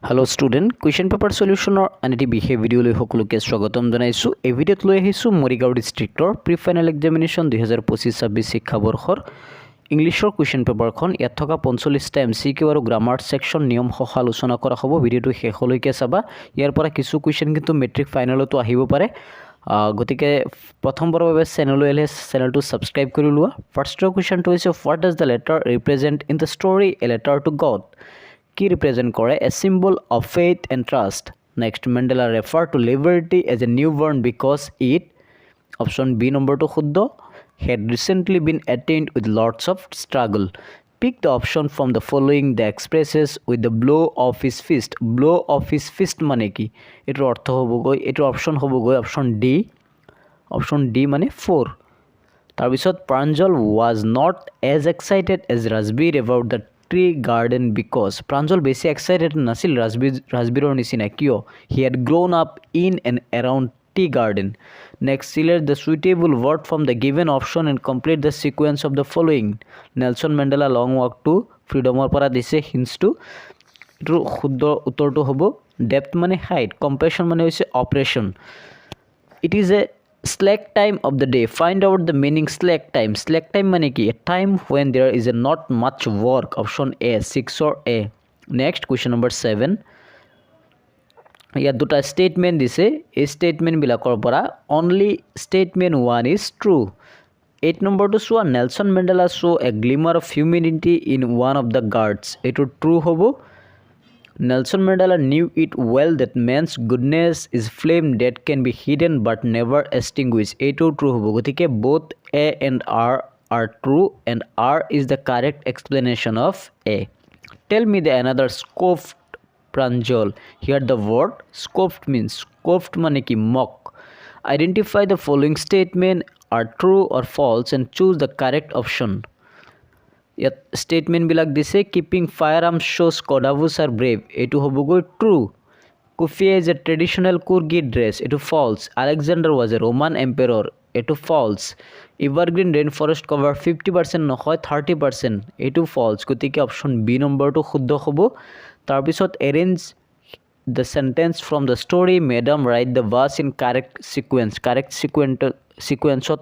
Hello student, question paper solution or anity বিহে ভিডিওলৈ সকলোকে স্বাগতম জনাইছো। এই ভিডিওত লৈ আহিছো মৰিগাঁও ডিস্ট্ৰিক্টৰ প্ৰি ফাইনাল এক্সামিনেশ্যন 2025-26 শিক্ষাবৰ্ষৰ ইংলিছৰ কুৱেশ্যন পেপাৰখন ইয়াত থকা 45টা এমসিকিউ আৰু গ্ৰামাৰ সেকশন নিয়ম সহ আলোচনা কৰা হ'ব। ভিডিওটো শেষলৈকে চাবা। ইয়াৰ পৰা কিছু কুৱেশ্যন কিন্তু মেট্ৰিক ফাইনালতো আহিব পাৰে। গতিকে প্ৰথমবাৰৰ বাবে চেনেললৈ আহিলে চেনেলটো সাবস্ক্ৰাইব কৰি লোৱা। ফাৰ্ষ্টৰ কুৱেশ্যনটো হৈছে what does the letter represent in the story a letter to God. কি ৰিপ্ৰেজেণ্ট কৰে? A symbol of faith and trust. Next, Mandela refer to liberty as a new born because it, option B নম্বৰটো শুদ্ধ, had recently been attained with lots of struggle. Pick the option from the following that expresses with the blow of his fist. Blow of his fist মানে কি? এটাৰ অৰ্থ হ'বগৈ, এটাৰ option হ'বগৈ option D মানে 4। তাৰপিছত Pranjal was not as excited as Rajbir about the tree garden because Pranjal বেছি এক্সাইটেড নাছিল ৰাজবীৰৰ নিচিনা। কিয়? He had grown up in and around tea garden. Next, select the suitable word from the given option and complete the sequence of the following. Nelson Mandela long walk to freedomৰ পৰা দিছে হিন্টছটো। এটোৰ শুদ্ধ উত্তৰটো হ'ব depth মানে height, compression মানে হৈছে operation. It is a slack time of the day. Find out the meaning slack time. Slack time মানে কি? A time when there is not much work. Option A, 6 or A. Next, question number 7. ইয়াত দুটা statement দিছে। এই স্টেটমেন্টবিলাকৰ পৰা only statement 1 is true. 8 নম্বৰটো চোৱা, Nelson Mandela show a glimmer of humanity in one of the guards. এইটো true হ'ব। Nelson Mandela knew it well that man's goodness is flame that can be hidden but never extinguished. এইটো true হ'ব। গতিকে both A and R are true and R is the correct explanation of A. Tell me the another scoffed Pranjal. Here the word scoffed means scoffed মানে কি? mock. Identify the following statement are true or false and choose the correct option. ইয়াত স্টেটমেন্টবিলাক দিছে। Keeping firearms shows Kodavus are brave. এইটো হ'বগৈ true. Kupya is a traditional Coorgi dress. এইটো false. Alexander was a Roman emperor. এইটো false. Evergreen rain forest cover 50% নহয় 30%। এইটো ফলছ। গতিকে অপশ্যন বি নম্বৰটো শুদ্ধ হ'ব। তাৰপিছত arrange the sentence from the story madam write the verbs in correct sequence. Correct ছিকুৱেঞ্চত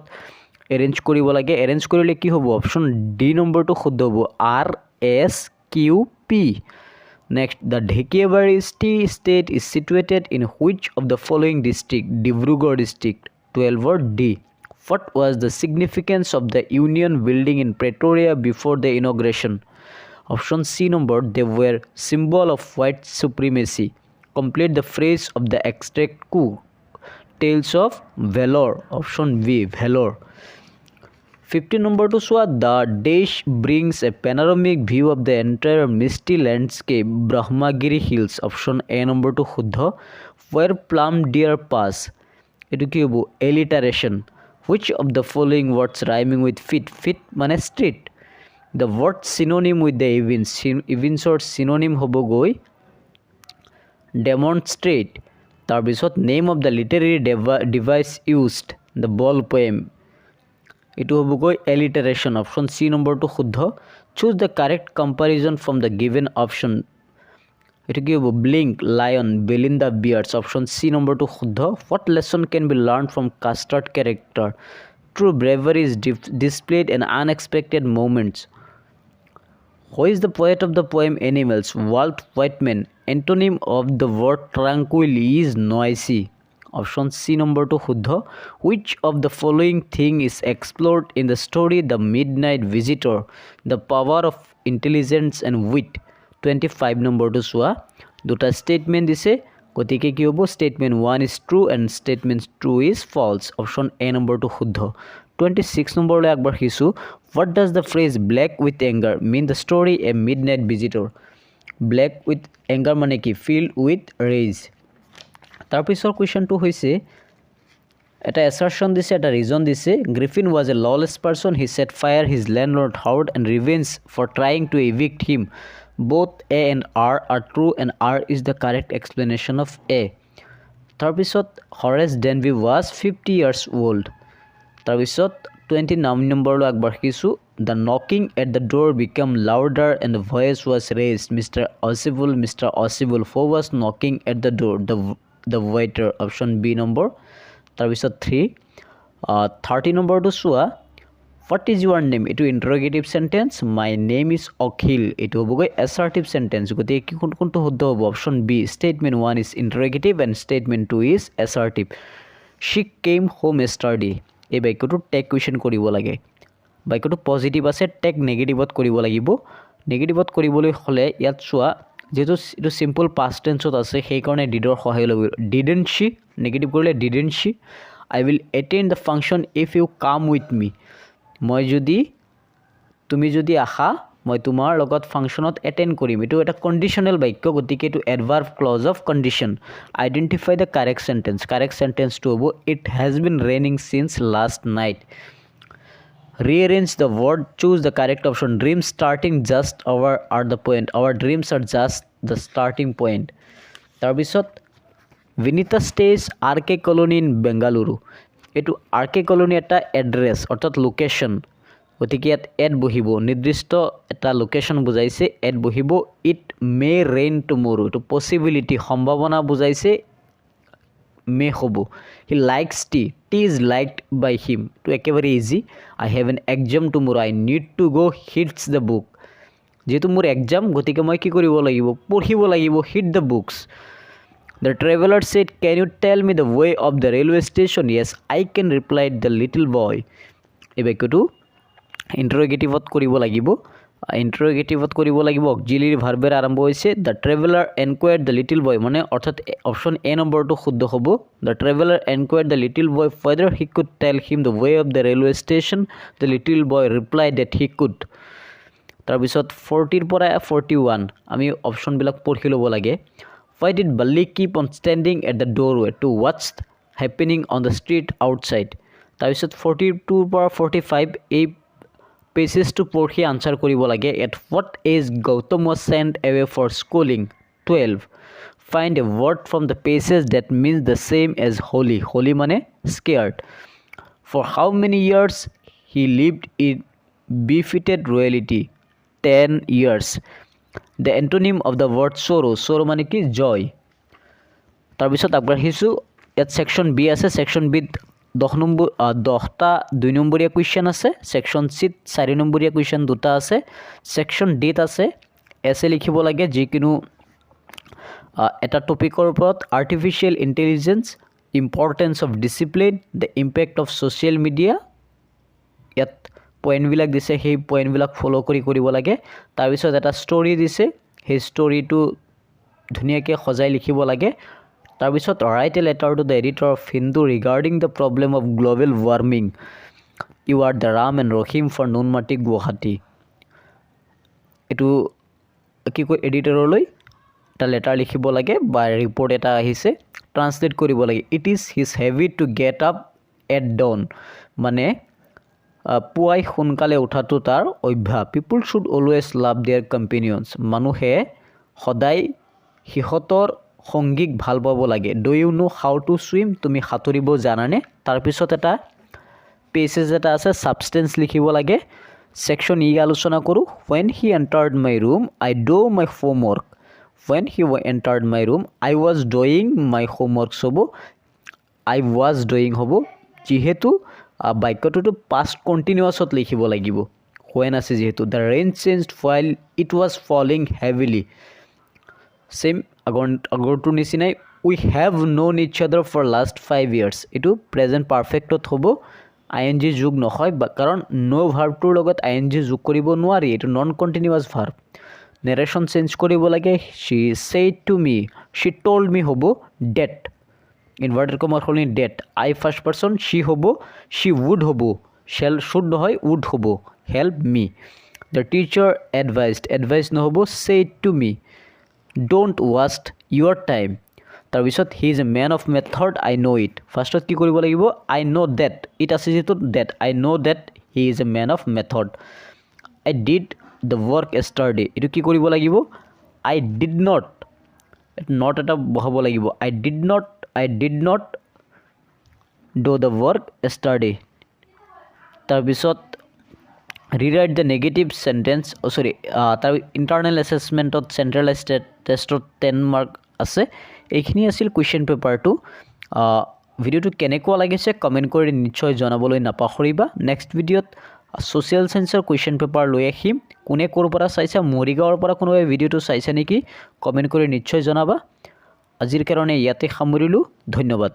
এৰেঞ্জ কৰিব লাগে। এৰেঞ্জ কৰিলে কি হ'ব? অপশ্যন ডি নম্বৰটো শুদ্ধ হ'ব। RSQP. Next, the Dhekiabari tea estate is situated in which of the following district? Dibrugarh district. 12ৰ D. What was the significance of the Union building in Pretoria before the inauguration? Option C number, they were symbol of white supremacy. Complete the phrase of the extract coup. Tales of valor. Option B, valor. 15 number to Swa, the dish brings a panoramic view of the entire misty landscape, Brahmagiri Hills. Option A number to Huddha. Where plum deer pass? Educable alliteration. Which of the following words rhyming with fit? Fit mane street. The word synonym with the events. Events or synonym hobogoi demonstrate. Tarbisot name of the literary device used. The ball poem. Itu hobogoi alliteration. Option C number to Huddha. Choose the correct comparison from the given option. It give blink, lion, Belinda Bears. Option C number to Huddha. What lesson can be learned from custard character? True bravery is displayed in unexpected moments. Who is the poet of the poem Animals? Walt Whitman. Antonym of the word tranquil is noisy. Option C number to Huddha. Which of the following thing is explored in the story The Midnight Visitor? The power of intelligence and wit. 25 number to Swa. দুটা statement দিছে। গতিকে কি হ'ব? Statement 1 is true and statement 2 is false. Option A number to শুদ্ধ। 26 নম্বৰলৈ একবাৰ শিকো। What does the phrase black with anger mean the story A Midnight Visitor? Black with anger মানে কি? Filled with rage. তাৰপিছৰ কুৱেশ্যনটো হৈছে এটা assertion দিছে, এটা ৰিজন দিছে। Griffin was a lawless person. He set fire his landlord Howard and revenge for trying to evict him. Both A and R are true and R is the correct explanation of A. তাৰপিছত Horace Denby was 50 years old. তাৰপিছত 29 নম্বৰলৈ একবাৰ শিকিছোঁ। The knocking at the door became louder and the voice was raised. Mr. Osibul, who was knocking at the door? The waiter. Option B number. তাৰপিছত 3 30 নম্বৰটো চোৱা what is your name? এইটো interrogative sentence. my name is Akhil এইটো হ'বগৈ assertive sentence. গতিকে কি কোনটো শুদ্ধ হ'ব? Option B statement 1 is interrogative and statement 2 is assertive. she came home yesterday. এই বাক্যটো টেক কুৱেশ্যন কৰিব লাগে. বাক্যটো পজিটিভ আছে, টেক নেগেটিভত কৰিব লাগিব. নেগেটিভত কৰিবলৈ হ'লে ইয়াত চোৱা যেহেতু এইটো চিম্পল পাষ্ট টেন্সত আছে সেইকাৰণে ডিডৰ সহায় ল'ব. ডিডেণ্ট শ্বি নেগেটিভ কৰিলে didn't she. I will attend the function if you come with me. তুমি যদি আহা মই তোমাৰ লগত ফাংচনত এটেণ্ড কৰিম. এইটো এটা কণ্ডিশ্যনেল বাক্য, গতিকে এইটো adverb clause of condition. Identify the correct sentence. Correct চেণ্টেন্সটো হ'ব it has been raining since last night. Rearrange the word, choose the correct option. Dreams starting just are the point. Our dreams are just the starting point. তাৰপিছত Vinita stays RK colony in Bengaluru. এইটো RK colony এটা address অৰ্থাৎ location, গতিকে ইয়াত add বহিব. নিৰ্দিষ্ট এটা location বুজাইছে, এড বহিব. ইট মে ৰেইন টুমৰো, এইটো পচিবিলিটি সম্ভাৱনা বুজাইছে, মে হ'ব. He likes tea, tea is liked by him, এইটো একেবাৰে easy. I have an exam tomorrow, I need to go' hits the book. যিহেতু মোৰ এক্সাম গতিকে মই কি কৰিব লাগিব? পঢ়িব লাগিব. Hit the books. The traveler said, can you tell me the way of the railway station? Yes, I can, replied the little boy. এই বাক্যটো ইন্টাৰোগেটিভত কৰিব লাগিব. অক্সিলিয়াৰী ভাৰ্বেৰে আৰম্ভ হৈছে. The traveller enquired the little boy, মানে অৰ্থাৎ অপশ্যন এ নম্বৰটো শুদ্ধ হ'ব. The traveller enquired the little boy whether he could tell him the way of the railway station. The little boy replied that he could. তাৰপিছত 40ৰ পৰা 41 আমি অপশ্যনবিলাক পঢ়ি ল'ব লাগে. Why did Balli keep on standing at the doorway? To watch happening on the street outside. তাৰপিছত 42 পৰা 45 এই পেজেছটো পঢ়ি আনচাৰ কৰিব লাগে. At what age Gautam was sent away for schooling? 12. Find a word from the pages that means the same as holy. Holy মানে scared. For how many years he lived in befitted royalty? 10 years. The antonym of the word sorrow. Sorrow মানে কি? joy. তাৰপিছত আগবাঢ়িছোঁ. ইয়াত section B আছে. Section বিত 10টা 2 নম্বৰীয়া question আছে. ছেকশ্যন চিত 4 নম্বৰীয়া কুৱেশ্যন 2টা আছে. ছেকশ্যন ডিত আছে এছে লিখিব লাগে যিকোনো এটা টপিকৰ ওপৰত. Artificial intelligence, importance of discipline, the impact of social media. ইয়াত পইণ্টবিলাক দিছে, সেই পইণ্টবিলাক ফ'ল' কৰিব লাগে. তাৰপিছত এটা ষ্টৰী দিছে, সেই ষ্টৰীটো ধুনীয়াকৈ সজাই লিখিব লাগে. তাৰপিছত write a letter to the editor of Hindu regarding the problem of global warming. You are the Ram and Rahim for Noonmati Guwahati. এইটো কি কয়, এডিটৰলৈ এটা লেটাৰ লিখিব লাগে বা ৰিপৰ্ট এটা আহিছে, ট্ৰান্সলেট কৰিব লাগে. It is his habit to get up at dawn, মানে পুৱাই সোনকালে উঠাটো তাৰ অভ্যাস. People should always love their companions, মানুহে সদায় সিহঁতৰ সংগীক ভাল পাব লাগে. Do you know how to swim, তুমি সাঁতুৰিব জানানে? তাৰপিছত এটা পেজেছ এটা আছে, ছাবষ্টেঞ্চ লিখিব লাগে. ছেকশ্যন ই আলোচনা কৰোঁ. When he entered my room I do my homework. When he entered my room I was doing my homeworks হ'ব. আই ৱাজ ডুয়িং হ'ব, যিহেতু বাক্যটোতো পাষ্ট কণ্টিনিউৱাছত লিখিব লাগিব, ৱেন আছে যিহেতু. The rain changed file it was falling heavily. Same আগৰটোৰ নিচিনাই. We have known each other for last 5 years. এইটো প্ৰেজেণ্ট পাৰফেক্টত হ'ব, ING যোগ নহয়, কাৰণ ন' ভাৰ্বটোৰ লগত ING যোগ কৰিব নোৱাৰি, এইটো non continuous verb. Narration change কৰিব লাগে. She said to me, she told me হ'ব ডেট, ইনভাৰ্টেড কমাৰ সলনি that. I first person, she হ'ব, শ্বি উড হ'ব, শুড নহয় উড হ'ব, help me. The teacher advised নহ'ব, said to me don't waste your time. তাৰপিছত he is a man of method, I know' it. ফাৰ্ষ্টত কি কৰিব লাগিব? আই ন' ডেট, ইট আছে যিহেতু that, I know' that he is a man of method. I did the work yesterday, এইটো কি কৰিব লাগিব? আই ডিড নট এটা বহাব লাগিব. I did not do the work yesterday. তাৰপিছত ৰিৰাইট দ্য নেগেটিভ চেণ্টেন্স তাৰ ইণ্টাৰনেল এছেছমেণ্টত চেণ্ট্ৰেলাইজ টেষ্টত 10 মাৰ্ক আছে। এইখিনি আছিল কুৱেশ্যন পেপাৰটো। ভিডিঅ'টো কেনেকুৱা লাগিছে কমেণ্ট কৰি নিশ্চয় জনাবলৈ নাপাহৰিবা। নেক্সট ভিডিঅ'ত ছ'চিয়েল ছায়েন্সৰ কুৱেশ্যন পেপাৰ লৈ আহিম। কোনে ক'ৰ পৰা চাইছা, মৰিগাঁৱৰ পৰা কোনোবাই ভিডিঅ'টো চাইছা নেকি কমেণ্ট কৰি নিশ্চয় জনাবা। আজিৰ কাৰণে ইয়াতে সামৰিলোঁ, ধন্যবাদ।